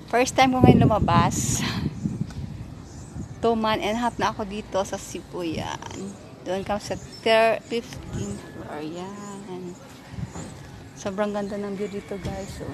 First time ko ngayon lumabas. 2 months and a half na ako dito sa Cebu yan. Doon kami sa 15th floor yan. Sobrang ganda ng view dito guys. So,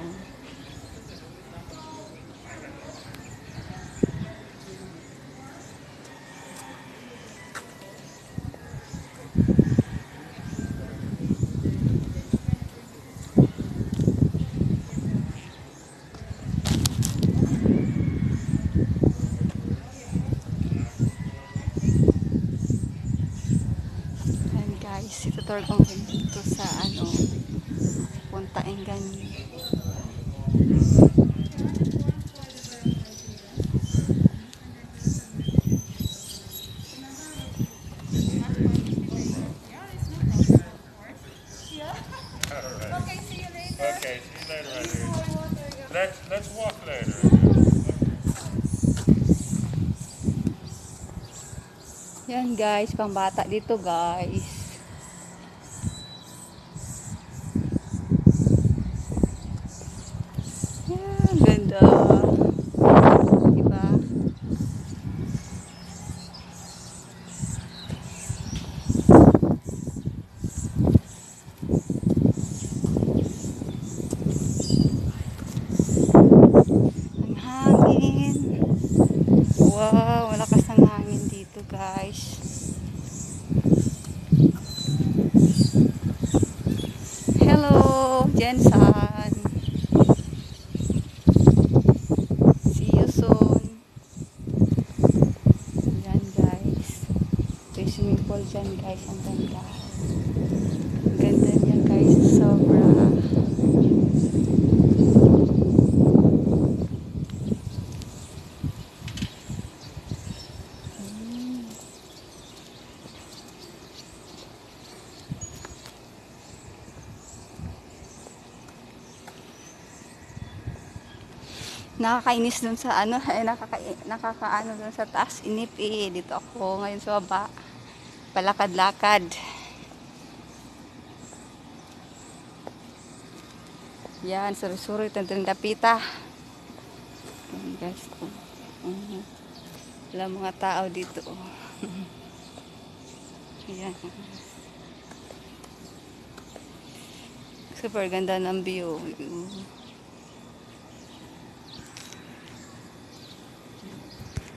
guys, itutur ko ngayon dito sa Punta Engan. Okay, see you later, Let's walk later. Yan guys, pambata dito guys. Yan, ganda. Diba? Ang hangin. Wow, malakas ang hangin dito guys. Hello, Jensen. See you soon. Yan guys. May swimming pool dyan guys. Ang ganda. Ang ganda niya guys. Sobra. Nakakainis dun sa nakakaano dun sa taas, inip eh. Dito ako ngayon sa baba, palakad-lakad. Yan, suri-suri, tandang dapita. Yan guys, wala mga tao dito. Yan. Super ganda ng view.